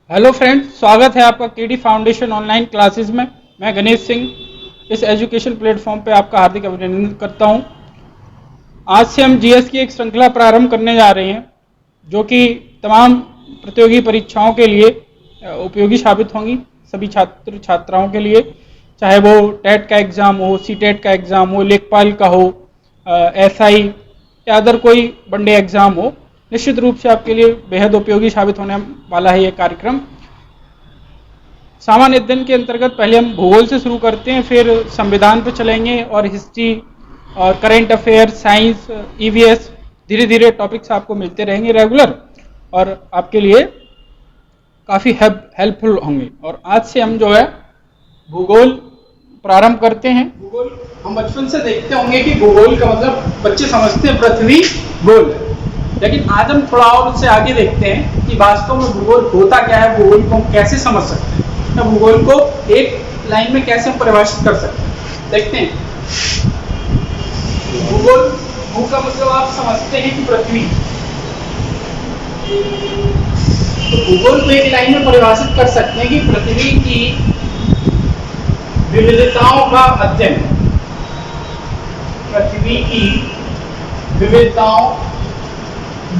Hello friends, स्वागत है आपका केडी फाउंडेशन ऑनलाइन क्लासेस में। मैं गणेश सिंह इस एजुकेशन प्लेटफॉर्म पे आपका हार्दिक अभिनंदन करता हूं। आज से हम जीएस की एक श्रृंखला प्रारंभ करने जा रहे हैं जो कि तमाम प्रतियोगी परीक्षाओं के लिए उपयोगी साबित होंगी, सभी छात्र छात्राओं के लिए, चाहे वो टेट का एग्ज़ाम हो, सीटेट का एग्ज़ाम हो, लेखपाल का हो, एसआई या अदर कोई बड़े एग्ज़ाम हो। निश्चित रूप से आपके लिए बेहद उपयोगी साबित होने वाला है ये कार्यक्रम। सामान्य अध्ययन के अंतर्गत पहले हम भूगोल से शुरू करते हैं, फिर संविधान पर चलेंगे और हिस्ट्री और करंट अफेयर, साइंस, ईवीएस, धीरे धीरे टॉपिक्स आपको मिलते रहेंगे रेगुलर और आपके लिए काफ़ी हेल्पफुल होंगे। और आज से हम जो है भूगोल प्रारंभ करते हैं। भूगोल हम बचपन से देखते होंगे कि भूगोल का मतलब बच्चे समझते हैं पृथ्वी गोल है, लेकिन आज हम थोड़ा और उससे आगे देखते हैं कि वास्तव में भूगोल होता क्या है, भूगोल को हम कैसे समझ सकते हैं, या भूगोल को एक लाइन में कैसे हम परिभाषित कर सकते हैं। देखते हैं भूगोल, भू का मतलब आप समझते हैं कि पृथ्वी, तो भूगोल को एक लाइन में परिभाषित कर सकते हैं कि पृथ्वी की विविधताओं का अध्ययन, पृथ्वी की विविधताओं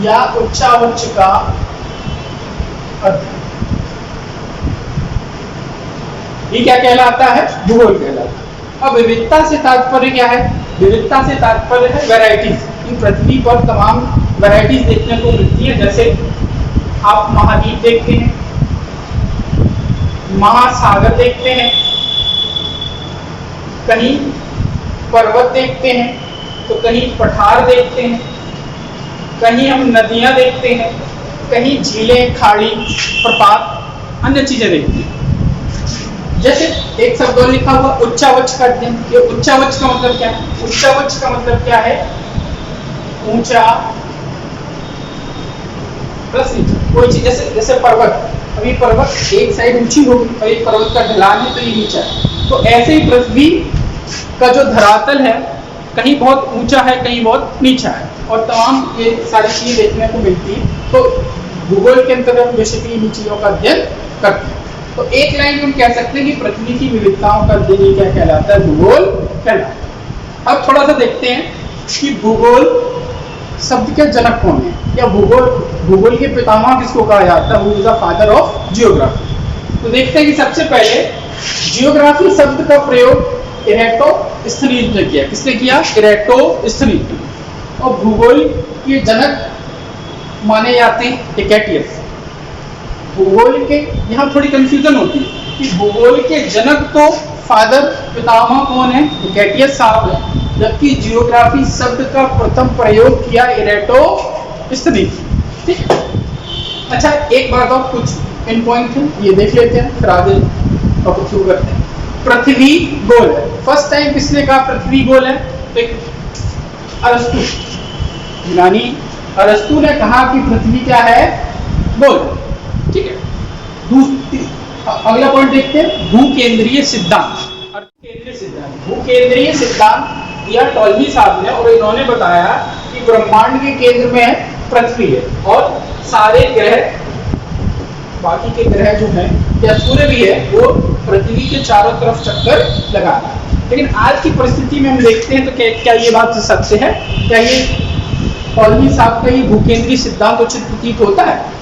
या उच्चावच का अध्ययन, ये क्या कहलाता है? भूगोल कहलाता है। अब विविधता से तात्पर्य क्या है? विविधता से तात्पर्य है वैरायटीज। कि पृथ्वी पर तमाम वैरायटीज देखने को मिलती है। जैसे आप महाद्वीप देखते हैं, महासागर देखते हैं, कहीं पर्वत देखते हैं, तो कहीं पठार देखते हैं, कहीं हम नदियां देखते हैं, कहीं झीलें, खाड़ी, प्रपात, अन्य चीजें देखते हैं। जैसे एक शब्द और लिखा हुआ उच्चावच का अध्ययन। ये उच्चावच का मतलब क्या है? उच्चावच का मतलब क्या है? ऊंचा प्लस नीचा। कोई चीज जैसे पर्वत, अभी पर्वत एक साइड ऊंची होगी और एक पर्वत का ढलान है तो ये नीचा है। तो ऐसे ही पृथ्वी का जो धरातल है कहीं बहुत ऊंचा है, कहीं बहुत नीचा है, और तमाम ये सारी चीजें देखने को मिलती है। तो भूगोल के अंतर्गत बेसिकली इन चीजों का अध्ययन करते हैं। तो एक लाइन में हम कह सकते हैं कि पृथ्वी की विविधताओं का अध्ययन क्या कहलाता है? भूगोल कहलाता है। अब थोड़ा सा देखते हैं कि भूगोल शब्द के जनक कौन है, या भूगोल के पितामह किसको कहा जाता है? Who is the father of geography. तो देखते हैं कि सबसे पहले जियोग्राफी शब्द का प्रयोग इरेटोस्थनीज ने किया। किसने किया? इरेटोस्थनीज। और भूगोल के जनक माने जाते हैं हिकैटियस। भूगोल के यहाँ थोड़ी कंफ्यूजन होती है कि भूगोल के जनक तो फादर, पितामह कौन है? हिकैटियस साहब है, जबकि जियोग्राफी शब्द का प्रथम प्रयोग किया इरेटोस्थनीज। ठीक है। अच्छा, एक बात और, कुछ इन पॉइंट है ये देख लेते हैं, फिर आगे टॉपिक शुरू करते हैं। पृथ्वी गोल है। फर्स्ट टाइम किसने कहा पृथ्वी गोल है? अरस्तु, यूनानी अरस्तु ने कहा कि पृथ्वी क्या है? गोल। ठीक है। अगला पॉइंट देखते हैं, भूकेंद्रीय सिद्धांत। भूकेंद्रीय सिद्धांत दिया टॉलमी साहब ने, और इन्होंने बताया कि ब्रह्मांड के केंद्र में पृथ्वी है और सारे ग्रह, बाकी के ग्रह जो हैं या सूर्य भी है, वो पृथ्वी के चारों तरफ चक्कर लगा रहा है। लेकिन आज की परिस्थिति में हम देखते हैं तो क्या ये बात सत्य है? क्या ये टॉलमी साहब का ये भूकेंद्रीय सिद्धांत उचित प्रतीत होता है?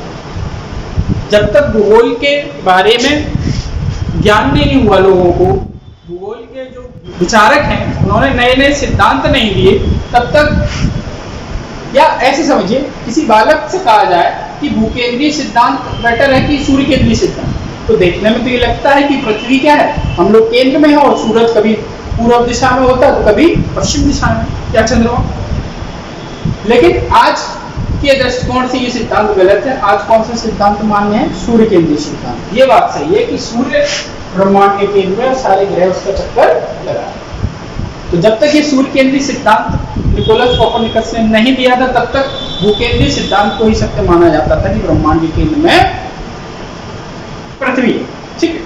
जब तक भूगोल के बारे में ज्ञान नहीं हुआ लोगों को, भूगोल के जो विचारक हैं उन्होंने नए नए सिद्धांत नहीं दिए, तब तक, या ऐसे समझिए किसी बालक से कहा जाए कि भूकेंद्रीय सिद्धांत बेटर है कि सूर्य केंद्रीय सिद्धांत, तो देखने में तो ये लगता है कि पृथ्वी क्या है, हम लोग केंद्र में है और सूरज कभी पूर्व दिशा में होता है तो कभी पश्चिम दिशा में, या चंद्रमा। लेकिन आज के दृष्टिकोण से ये सिद्धांत गलत है। आज कौन सा सिद्धांत मान्य है? सूर्य केंद्रीय सिद्धांत। ये बात सही है कि सूर्य ब्रह्मांड के केंद्र में और सारे ग्रह उसका चक्कर लगा रहे हैं। तो जब तक ये सूर्य केंद्रीय सिद्धांत निकोलस कोपरनिकस ने नहीं दिया था, तब तक भूकेंद्रीय सिद्धांत को ही सत्य माना जाता था कि ब्रह्मांड के केंद्र में पृथ्वी है। ठीक है।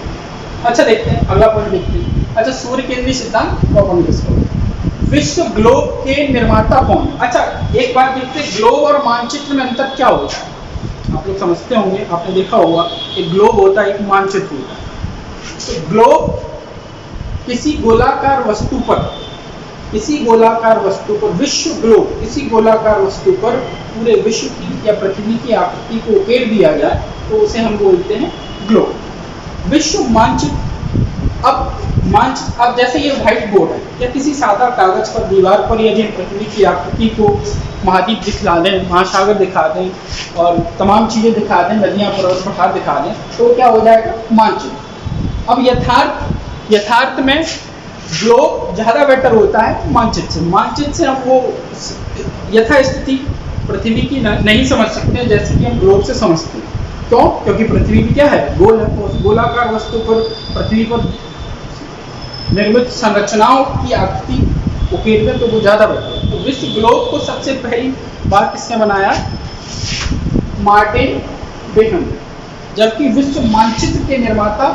अच्छा, देखते हैं अगला पॉइंट देखते हैं। अच्छा, सूर्य केंद्रीय सिद्धांत कोपरनिकस का। विश्व ग्लोब के निर्माता कौन? अच्छा, एक बात देखते हैं, ग्लोब और मानचित्र में अंतर क्या होता है? आप लोग समझते होंगे, आपने देखा होगा, एक ग्लोब होता है, एक मानचित्र होता है। तो ग्लोब किसी गोलाकार वस्तु पर, विश्व ग्लोब किसी गोलाकार वस्तु पर पूरे विश्व की या पृथ्वी की आकृति को उकेर दिया जाए तो उसे हम बोलते हैं ग्लोब। विश्व मानचित्र, अब जैसे ये व्हाइट बोर्ड है या किसी सादा कागज पर दीवार पर यदि पृथ्वी की आकृति को महाद्वीप दिखला दें, महासागर दिखा दें और तमाम चीजें दिखा दें, नदियां, पर्वत, पठार दिखा दें, तो क्या हो जाएगा? मानचित्र। अब यथार्थ में ग्लोब ज्यादा बेटर होता है मानचित्र से। मानचित्र से हम वो यथास्थिति पृथ्वी की नहीं समझ सकते जैसे कि हम ग्लोब से समझते हैं। क्यों? क्योंकि पृथ्वी भी क्या है? गोल है। तो उस गोलाकार वस्तु पर, पृथ्वी पर निर्मित संरचनाओं की आकृति उकेर में तो वो ज्यादा बेटर है। तो विश्व ग्लोब को सबसे पहली बार किसने बनाया? Martin Behaim. जबकि विश्व मानचित्र के निर्माता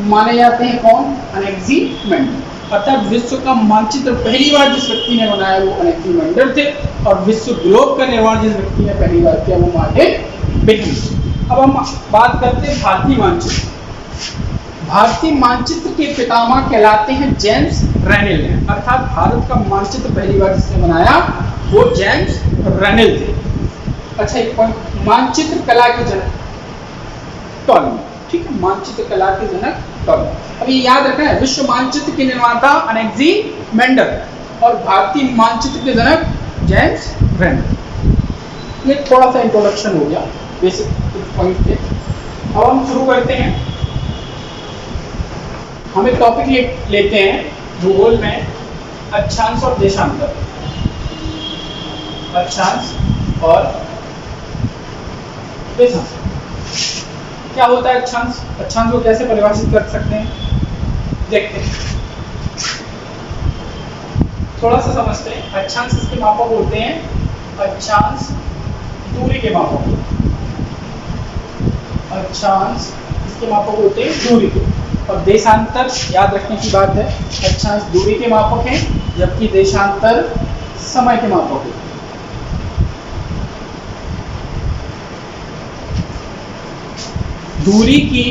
माने जाते हैं कौन? अनेक्सिमेंडर। अर्थात विश्व का मानचित्र पहली बार जिस व्यक्ति ने बनाया वो अनेक्सिमेंडर थे, और विश्व ग्लोब का निर्माण जिस व्यक्ति ने पहली बार किया वो मार्टिन बेहम। अब हम बात करते हैं भारतीय मानचित्र। भारतीय मानचित्र के पितामह कहलाते हैं जेम्स रेनेल ने। अर्थात भारत का मानचित्र पहली बार जिसने बनाया वो जेम्स रेनेल थे। अच्छा, एक पॉइंट, मानचित्र कला के जनक टॉलमी। ठीक है, मानचित्र कला के जनक टॉलमी। अब ये याद रखना है, विश्व मानचित्र के निर्माता अनेक्सिमेंडर और भारतीय मानचित्र के जनक जेम्स रेनेल। ये थोड़ा सा इंट्रोडक्शन हो गया बेसिक पॉइंट पे। अब हम शुरू करते हैं। हम एक टॉपिक लेते हैं भूगोल में, अक्षांश और देशांतर। अक्षांश और देशांश क्या होता है? अक्षांश, अक्षांश को कैसे परिभाषित कर सकते हैं देखते हैं, थोड़ा सा समझते हैं। अक्षांश इसके मापक होते हैं, अक्षांश दूरी के मापक, अक्षांश इसके मापक होते हैं दूरी के। और देशांतर याद रखने की बात है, अक्षांश दूरी के मापक हैं जबकि देशांतर समय के मापक हैं। दूरी की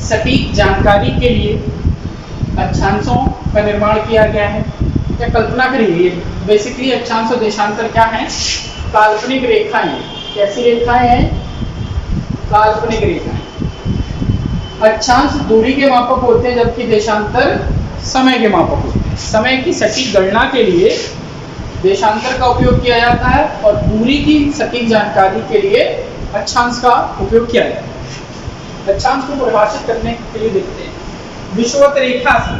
सटीक जानकारी के लिए अक्षांशों का निर्माण किया गया है। या कल्पना करिए, बेसिकली अक्षांश और देशांतर क्या है? काल्पनिक रेखाएं हैं। कैसी रेखाएं हैं? काल्पनिक रेखाएं। अक्षांश दूरी के मापक होते हैं जबकि देशांतर समय के मापक होते हैं। समय की सटीक गणना के लिए देशांतर का उपयोग किया जाता है और दूरी की सटीक जानकारी के लिए अक्षांश का उपयोग किया जाता है। अक्षांश को परिभाषित करने के लिए देखते हैं, विषुवत रेखा से,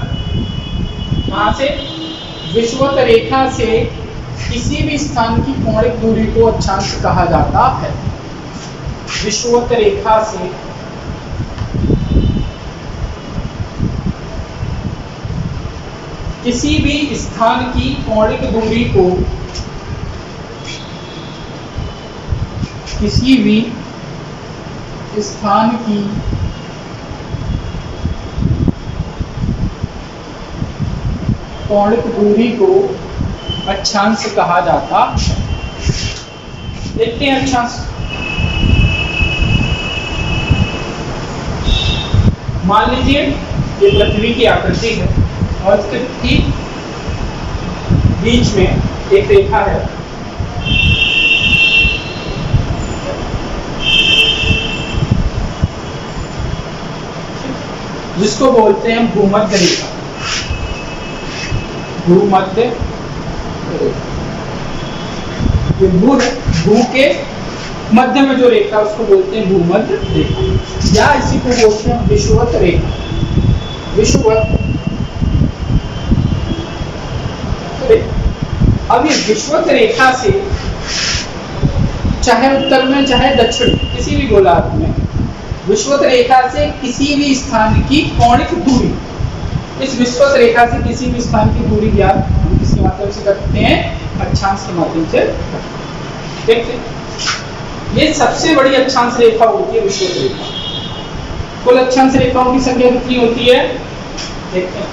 कहां से? विषुवत रेखा से किसी भी स्थान की कोणिक दूरी को अक्षांश कहा जाता है। विषुवत रेखा से किसी भी स्थान की कोणिक दूरी को, किसी भी स्थान की कोणिक दूरी को अक्षांश कहा जाता है। देखते हैं अक्षांश। मान लीजिए ये पृथ्वी की आकृति है और इसके ठीक बीच में एक रेखा है, जिसको बोलते हैं भूमध्य रेखा। भूमध्य रेखा, ये भू के मध्य में जो रेखा उसको बोलते हैं भूमध्य रेखा, या इसी को बोलते हैं विषुवत रेखा। विषुवत। अब ये विषुवत रेखा से चाहे उत्तर में चाहे दक्षिण किसी भी गोलार्ध में, विषुवत रेखा से किसी भी स्थान की कोणिक दूरी, इस विषुवत रेखा से किसी भी स्थान की दूरी ज्ञात हम किसके माध्यम से करते हैं? अक्षांश के माध्यम से। देखते ये सबसे बड़ी अक्षांश रेखा होती है विषुवत रेखा। कुल अक्षांश रेखाओं की संख्या कितनी होती है? देखते हैं,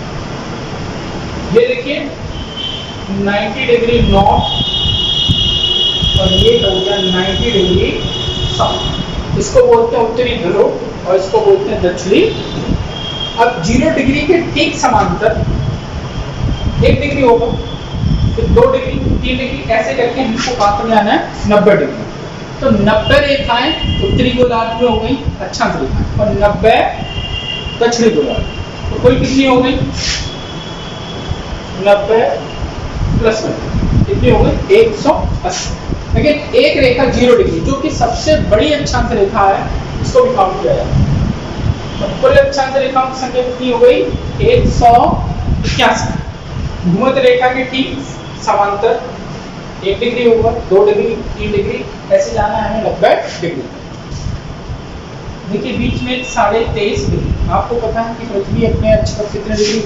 ये देखिए 90 डिग्री नॉर्थ और ये हो गया 90 डिग्री साउथ। इसको बोलते हैं उत्तरी ध्रुव और इसको बोलते हैं दक्षिणी। अब 0 डिग्री के ठीक समांतर 1 डिग्री होगा, फिर 2 डिग्री, 3 डिग्री, ऐसे करके हमको कहाँ तक जाना है 90 डिग्री। तो 90 रेखाएं उत्तरी गोलार्ध में हो गई अक्षांश रेखाएं और 90 दक्षिणी गोलार्ध। तो कुल कितनी हो गई 90 प्लस 90 कितनी हो गई 180। लेकिन एक रेखा 0 डिग्री जो कि सबसे बड़ी अक्षांश रेखा है, इसको भी काउंट किया जाए तो कुल अक्षांश रेखाओं की संख्या कितनी हो गई 181। भूमध्य रेखा के ठीक समांतर 1 डिग्री होगा, 2 डिग्री, 3 डिग्री, ऐसे जाना है 90 डिग्री। देखिए बीच में 23.5 डिग्री, आपको पता है कि पृथ्वी अपने अक्ष पर कितने डिग्री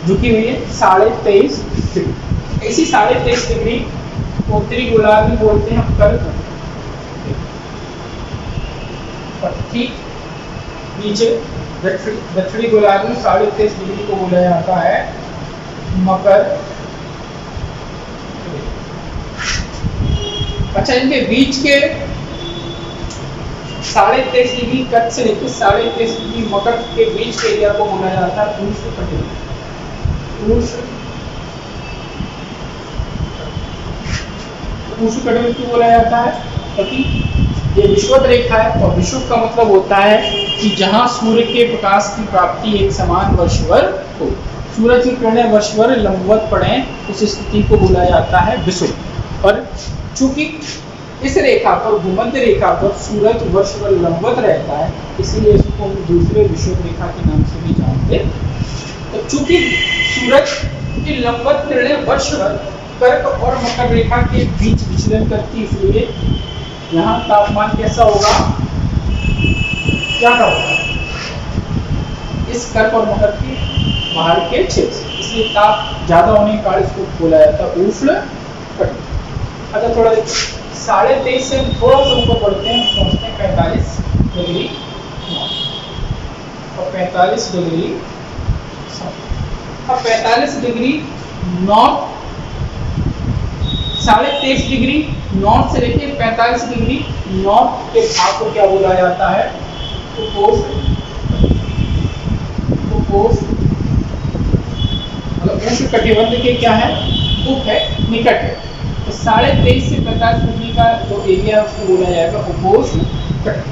झुकी हुई है 23.5 डिग्री। इसी 23.5 डिग्री उत्तरी गोलार्ध में बोलते हैं कर्क, और ठीक नीचे दक्षिणी गोलार्ध में 23.5 डिग्री को बोला जाता है मकर। अच्छा, इनके बीच के 23.5 डिग्री कर्क से लेकर 23.5 डिग्री मकर के बीच के एरिया को बोला जाता है उष्णकटिबंध। उष्णकटिबंध क्यों बोला जाता है? क्योंकि ये विषुवत रेखा है और विषुव का मतलब होता है कि जहां सूर्य के प्रकाश की प्राप्ति एक समान वर्षभर हो, सूरज की किरणें वर्षभर लंबवत पड़े, उस स्थिति को बोला जाता है विषुव। और चूंकि इस रेखा पर भूमध्य रेखा पर सूरज वर्षभर लंबवत रहता है, इसलिए इसको हम दूसरे विषुव रेखा के नाम से भी जानते हैं। तो चूंकि सूरज की लंबवत किरणें वर्षभर कर्क और मकर रेखा के बीच विचलन करती, इसलिए यहाँ तापमान कैसा होगा, क्या होगा इस कर्क और मकर के बाहर के क्षेत्र से, इसलिए ताप ज्यादा होने के कारण इसको बोला जाता है उष्णकटिबंध। अच्छा, थोड़ा 23.5 से हम थोड़ा सा ऊपर बढ़ते हैं, पहुंचते हैं 45 डिग्री और 45 डिग्री साउथ। अब 45 डिग्री नॉर्थ, 23.5 डिग्री नॉर्थ से लेकर 45 डिग्री नॉर्थ के भाग को क्या बोला जाता है मतलब उष्णकटिबंध के क्या है उप है, निकट है। तो 23.5 से 45 डिग्री का जो एरिया है उसको बोला जाएगा उपोष्णकटिबंध।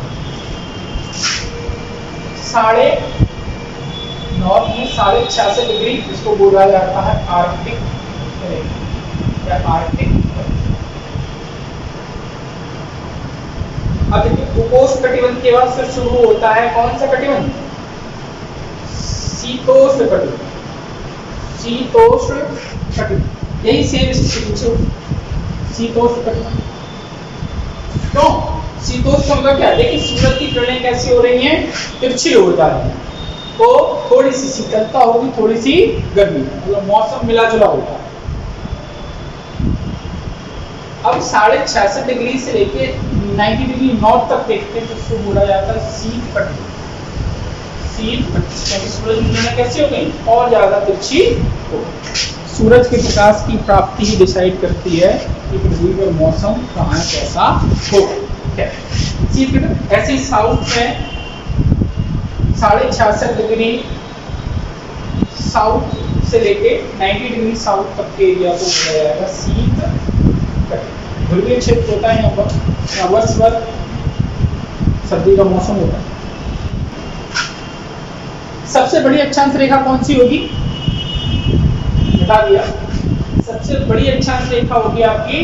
नॉर्थ में 66.5 डिग्री इसको बोला जाता है आर्कटिक या आर्कटिक। अब देखिए उपोष्णकटिबंध के बाद फिर शुरू होता है कौन सा कटिबंध, शीतोष्णकटिबंध। शीतोष्णकटिबंध यही सेम स्थिति शीतोष्णकटिबंध। क्यों शीतोष्ण मतलब क्या है? देखिए सूरज की किरणें कैसी हो रही हैं, तिरछी हो जा रही है, तो थोड़ी सी शीतलता होगी, थोड़ी सी गर्मी, मतलब मौसम मिला जुला होगा। अब 66.5 डिग्री से लेके 90 डिग्री नॉर्थ तक देखते हैं तो उसको बोला जाता है शीतकटिबंध। क्योंकि सूरज की किरणें कैसी हो गई और ज्यादा तिरछी हो। सूरज के प्रकाश की प्राप्ति ही डिसाइड करती है कि पृथ्वी पर मौसम कहाँ कैसा होगा। शीतकटिबंध ऐसे ही साउथ में 66.5 डिग्री साउथ से लेके 90 डिग्री साउथ तक के एरिया को बोला जाएगा शीतकटिबंध। ध्रुवीय क्षेत्र होता है यहाँ पर, वर्ष भर सर्दी का मौसम होता है। सबसे बड़ी अक्षांश रेखा कौन सी होगी, बता दिया। सबसे बड़ी अक्षांश रेखा होगी आपकी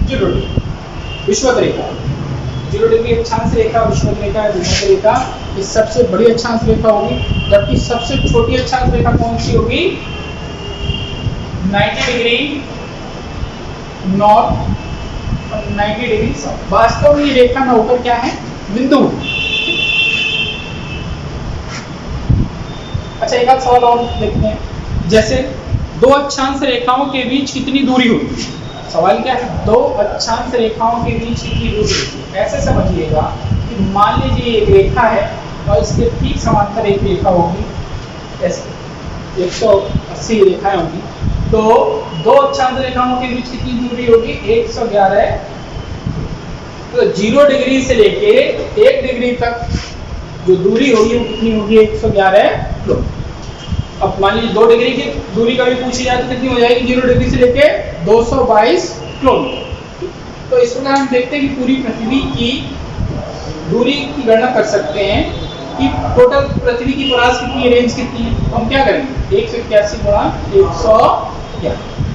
0 डिग्री विषुवत रेखा। 0 डिग्री अक्षांश रेखा विषुवत रेखा भूमध्य रेखा, ये सबसे बड़ी अक्षांश रेखा होगी। जबकि सबसे छोटी अक्षांश रेखा कौन सी होगी, 90 डिग्री नॉर्थ और 90 डिग्री साउथ। वास्तव में ये रेखा ना होकर क्या है, बिंदु। अच्छा, एक सवाल और देखते हैं, जैसे दो अक्षांश रेखाओं के बीच कितनी दूरी होती है। सवाल क्या है, दो अक्षांश रेखाओं के बीच कितनी दूरी होती है। ऐसे समझिएगा कि मान लीजिए एक रेखा है और इसके ठीक समांतर एक रेखा होगी, ऐसे 180 रेखाएं होंगी। तो दो अक्षांश रेखाओं के बीच कितनी दूरी होगी 111। तो 0 डिग्री से लेके 1 डिग्री तक जो दूरी होगी वो कितनी होगी 111 किलोमीटर। अब मान लीजिए 2 डिग्री की दूरी का भी पूछी जाए तो कितनी हो जाएगी 0 डिग्री से लेके 222 किलोमीटर। तो इस प्रकार हम देखते हैं कि पूरी पृथ्वी की दूरी की गणना कर सकते हैं कि टोटल पृथ्वी की परास कितनी रेंज कितनी है। तो हम क्या करेंगे 181 गुणा 111।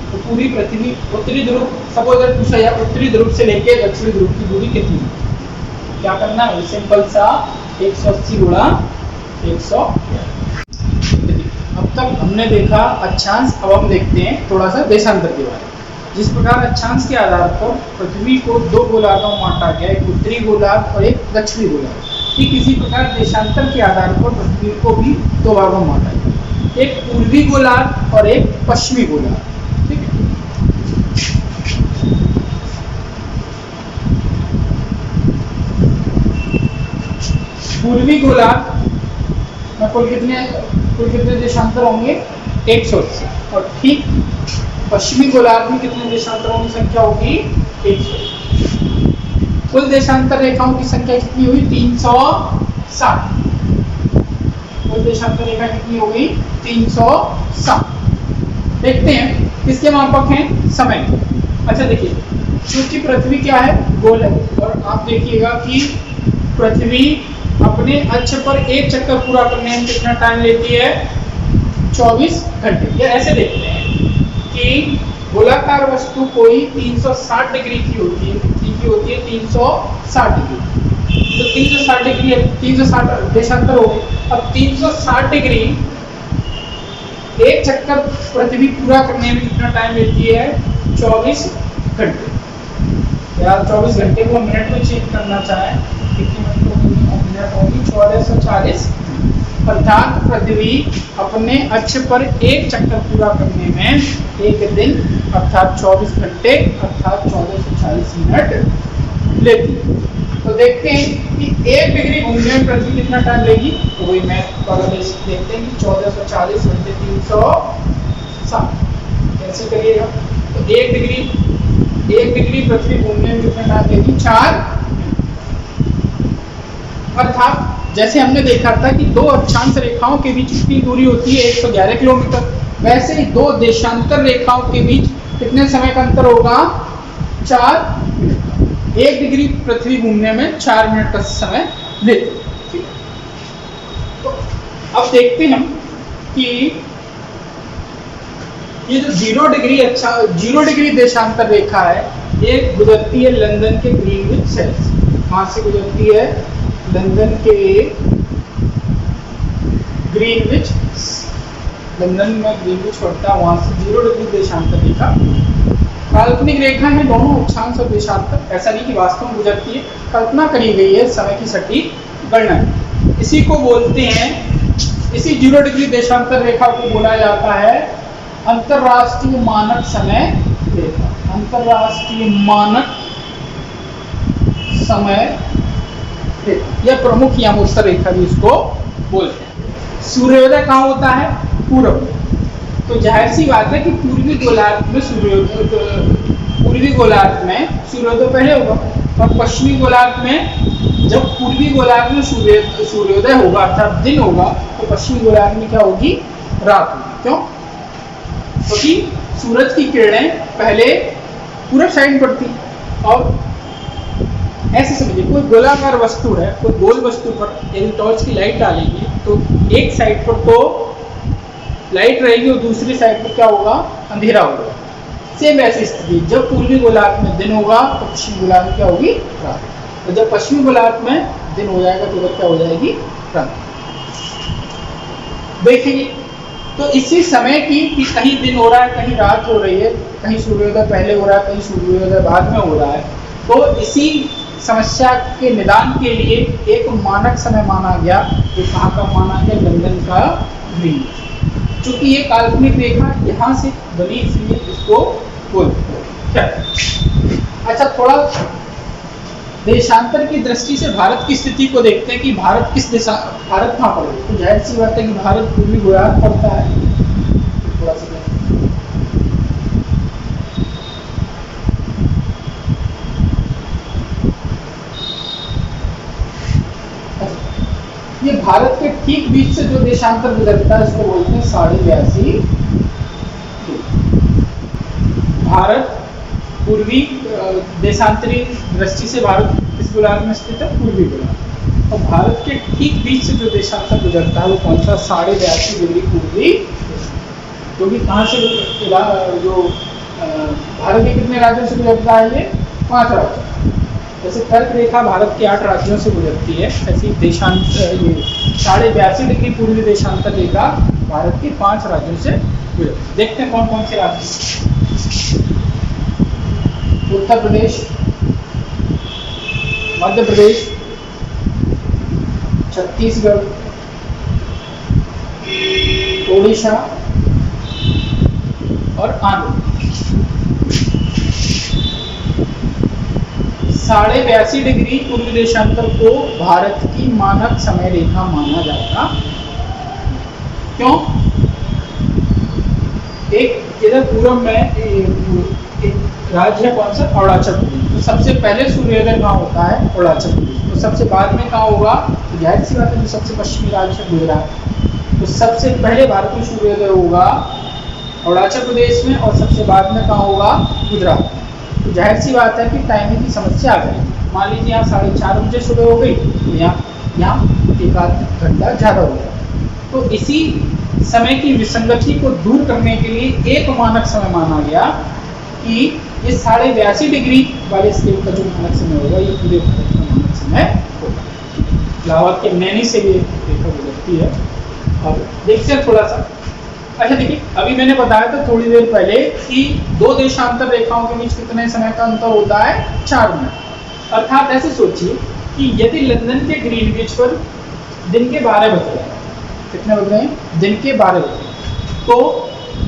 तो पूरी पृथ्वी उत्तरी ध्रुव सपोज पूछा जाए उत्तरी ध्रुव से लेकर दक्षिणी ध्रुव की दूरी कितनी है, क्या करना है सिंपल सा 180 गुणा 111। अब तक हमने देखा अक्षांश, अब हम देखते हैं थोड़ा सा देशांतर के बारे में। जिस प्रकार अक्षांश के आधार पर पृथ्वी को दो गोलार्धों में बांटा गया, एक उत्तरी गोलार्ध और एक दक्षिणी गोलार्ध, ठीक इसी प्रकार देशांतर के आधार पर पृथ्वी को भी दो भागों में बांटा गया, एक पूर्वी गोलार्ध और एक पश्चिमी गोलार्ध। ठीक है, पूर्वी गोलार्ध में कुल कितने देशांतर होंगे 180 और ठीक पश्चिमी गोलार्ध में कितने देशांतरों की संख्या होगी 100। कुल देशांतर रेखाओं की संख्या कितनी हुई 360। कुल देशांतर रेखा कितनी होगी 360। देखते हैं किसके मापक हैं समय। अच्छा देखिए, क्योंकि पृथ्वी क्या है गोल है और आप देखिएगा कि पृथ्वी अपने अक्ष पर एक चक्कर पूरा करने में कितना टाइम लेती है 24 घंटे। या ऐसे देखते हैं कि गोलाकार वस्तु कोई 360 डिग्री की होती है, कितनी की होती है 360 डिग्री। तो 360 डिग्री 360 देशांतर हो गए। अब 360 डिग्री एक चक्कर पृथ्वी पूरा करने में कितना टाइम लेती है 24 घंटे। या 24 घंटे को मिनट में चेक करना चाहे कितनी मिनट होगी 1440। अर्थात पृथ्वी अपने अक्ष पर एक चक्कर पूरा करने में एक दिन अर्थात 24 घंटे अर्थात 1440 मिनट लेती है। तो देखते हैं कि 1 डिग्री घूमने में पृथ्वी कितना टाइम लेगी। तो वही मैथ पर देखते हैं कि 1440 घंटे 360 कैसे करिएगा। तो 1 डिग्री पृथ्वी घूमने में कितना टाइम लेगी 4। अर्थात जैसे हमने देखा था कि दो अक्षांश रेखाओं के बीच कितनी दूरी होती है 111 किलोमीटर, वैसे ही दो देशांतर रेखाओं के बीच कितने समय का अंतर होगा 4 मिनट। 1 डिग्री पृथ्वी घूमने में 4 मिनट का समय लेते। तो अब देखते हैं कि ये जो 0 डिग्री देशांतर रेखा है ये गुजरती है लंदन के ग्रीनविच शहर से। वहां से गुजरती है लंदन के ग्रीनविच, लंदन में ग्रीनविच पड़ता है, वहां से 0 डिग्री देशांतर रेखा काल्पनिक रेखा है दोनों अक्षांश और देशांतर। ऐसा नहीं कि वास्तव में गुजरती है, कल्पना करी गई है समय की सटीक गणना। इसी को बोलते हैं, इसी 0 डिग्री देशांतर रेखा को बोला जाता है अंतरराष्ट्रीय मानक समय रेखा। अंतरराष्ट्रीय मानक समय यह प्रमुख यामोत्तर रेखा भी इसको बोलते हैं। सूर्योदय कहाँ होता है पूरब। तो जाहिर सी बात है कि पूर्वी गोलार्ध में सूर्योदय पहले होगा और पश्चिमी गोलार्ध में जब पूर्वी गोलार्ध में सूर्योदय होगा अर्थात दिन होगा तो पश्चिमी गोलार्ध में क्या होगी रात होगी। क्यों? क्योंकि सूरज की किरणें पहले पूरब साइड पड़ती और ऐसे समझिए कोई गोलाकार वस्तु है, कोई गोल वस्तु पर यदि टॉर्च की लाइट डालेंगे तो एक साइड पर तो लाइट रहेगी और दूसरी साइड पर क्या होगा अंधेरा होगा। सेम ऐसी स्थिति जब पूर्वी गोलार्ध में दिन होगा तो पश्चिमी गोलार्ध में क्या होगी रात, और जब पश्चिमी गोलार्ध में दिन हो जाएगा तो क्या हो जाएगी रात। देखिए तो इसी समय की कि कहीं दिन हो रहा है कहीं रात हो रही है, कहीं सूर्योदय पहले हो रहा है कहीं सूर्योदय बाद में हो रहा है। तो इसी समस्या के निदान के लिए एक मानक समय माना गया, जो कहाँ का माना गया लंदन का ग्रीनविच। चूंकि ये काल्पनिक रेखा यहाँ से बनी इसलिए इसको बोलते हैं। अच्छा थोड़ा देशांतर की दृष्टि से भारत की स्थिति को देखते हैं कि भारत किस दिशा, भारत कहाँ पर है। तो जाहिर सी बात है कि भारत पूर्वी गोलार्ध पड़ता है। थोड़ा सा ये भारत के ठीक बीच से जो देशांतर गुजरता है उसको बोलते हैं 82.5। भारत पूर्वी देशांतरी दृष्टि से भारत किस गोलार्ध में स्थित है? पूर्वी गोलार्ध। और भारत के ठीक बीच से जो देशांतर गुजरता है वो कौन सा? 82.5 डिग्री पूर्वी। क्योंकि कहाँ से जो भारत के कितने राज्यों से गुजरता है? ये 5 राज्य। जैसे कर्क रेखा भारत के 8 राज्यों से गुजरती है, ऐसी देशांत ये 82.5 डिग्री पूर्वी देशांतर रेखा भारत के 5 राज्यों से गुजरती है। देखते हैं कौन कौन से राज्य। उत्तर प्रदेश, मध्य प्रदेश, छत्तीसगढ़, ओडिशा और आंध्र प्रदेश। 82.5 डिग्री पूर्वी देशांतर को भारत की मानक समय रेखा माना जाता। क्यों? एक इधर पूर्व में एक राज्य है, कौन सा? अरुणाचल प्रदेश। तो सबसे पहले सूर्योदय कहाँ होता है? अरुणाचल प्रदेश। तो सबसे बाद में कहाँ होगा? तो जाहिर सी बात है, जो सबसे पश्चिमी राज्य है गुजरात। तो सबसे पहले भारत में सूर्योदय होगा अरुणाचल प्रदेश में, और सबसे बाद में कहाँ होगा? गुजरात। तो जाहिर सी बात है कि टाइमिंग की समस्या आ गई। मान लीजिए यहाँ 4:30 बजे सुबह हो गई, तो यहाँ 1 घंटा ज़्यादा हो गया। तो इसी समय की विसंगति को दूर करने के लिए एक मानक समय माना गया कि ये 82.5 डिग्री वाले स्केल का जो मानक समय होगा ये पूरे भारत का मानक समय होगा। इलाहाबाद के नैनी से ये रेखा गुजरती है। और देखते हैं थोड़ा सा। अच्छा देखिए, अभी मैंने बताया था थोड़ी देर पहले कि 2 देशांतर रेखाओं के बीच कितने समय का अंतर होता है? 4 मिनट। अर्थात ऐसे सोचिए कि यदि लंदन के ग्रीनविच पर दिन के 12 बज रहे हैं, कितने बज रहे हैं? दिन के 12 बज रहे हैं, तो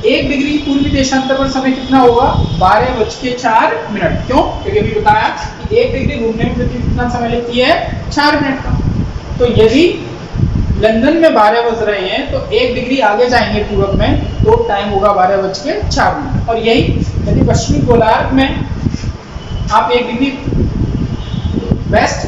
1 डिग्री पूर्वी देशांतर पर समय कितना होगा? 12:04। क्यों? क्योंकि अभी बताया कि 1 डिग्री घूमने में कितना समय लेती है? 4 मिनट का। तो यदि लंदन में 12 बज रहे हैं तो 1 डिग्री आगे जाएंगे पूर्व में, तो टाइम होगा 12:04। और यही यदि पश्चिमी गोलार्ध में आप 1 डिग्री वेस्ट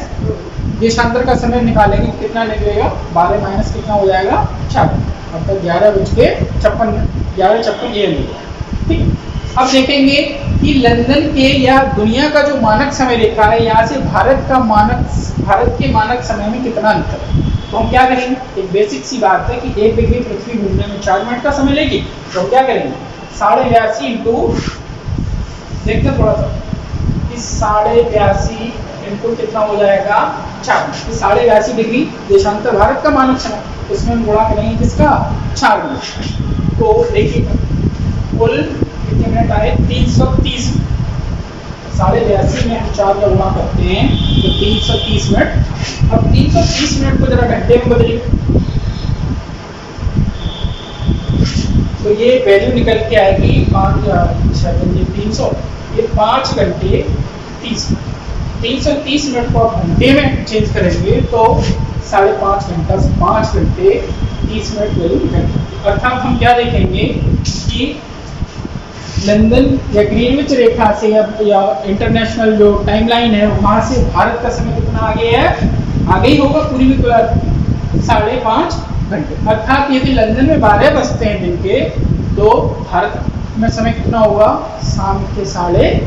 देशांतर का समय निकालेंगे, कितना निकलेगा? 12 माइनस कितना हो जाएगा? 4। अर्थात 11:56 AM। ठीक है। अब देखेंगे कि लंदन के या दुनिया का जो मानक समय रेखा है, यहाँ से भारत के मानक समय में कितना अंतर है। तो हम क्या करेंगे? एक बेसिक सी बात है कि 1 डिग्री पृथ्वी घूमने में 4 मिनट का समय लेगी। तो हम क्या करेंगे? 82.5 इंटू, देखते हैं थोड़ा सा, इस 82.5 इंटू कितना हो जाएगा? 4। 82.5 डिग्री देशांतर भारत का मानक समय, उसमें हम गुणा करेंगे किसका? 4 मिनट। तो देखिए कुल कितने मिनट आए? 330 मिनट। 82.5 में हम 4 का गुणा करते हैं तो 330 मिनट। अब 330 मिनट को जरा घंटे में बदलिए, तो ये वैल्यू निकल के आएगी 300, ये 5 घंटे 30 मिनट। 330 मिनट को आप घंटे में चेंज करेंगे तो 5.5 घंटा से 5 घंटे 30 मिनट वैल्यू निकल। अर्थात हम क्या देखेंगे कि लंदन या ग्रीनविच रेखा से या इंटरनेशनल जो टाइमलाइन है वहां से भारत का समय कितना आगे है? आगे ही होगा पूर्वी गोलार्ध, 5.5 घंटे। अर्थात यदि लंदन में 12 बजते हैं दिन के, तो भारत में समय कितना होगा? शाम के 5:30।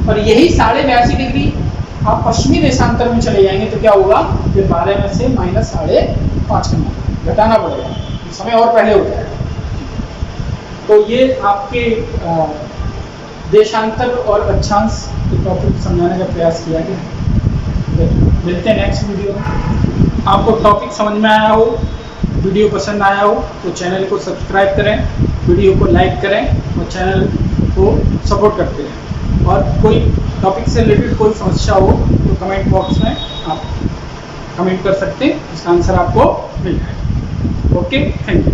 और यही 82.5 डिग्री आप पश्चिमी देशांतर में चले जाएंगे तो क्या होगा? ये 12 में से माइनस 5.5 घंटा घटाना पड़ेगा, समय और पहले हो जाएगा। तो ये आपके देशांतर और अक्षांश के टॉपिक समझाने का प्रयास किया गया। मिलते हैं नेक्स्ट वीडियो में। आपको टॉपिक समझ में आया हो, वीडियो पसंद आया हो तो चैनल को सब्सक्राइब करें, वीडियो को लाइक करें और चैनल को सपोर्ट करते रहें। और कोई टॉपिक से रिलेटेड कोई समस्या हो तो कमेंट बॉक्स में आप कमेंट कर सकते हैं, इसका आंसर आपको मिल जाएगा। Okay, thank you.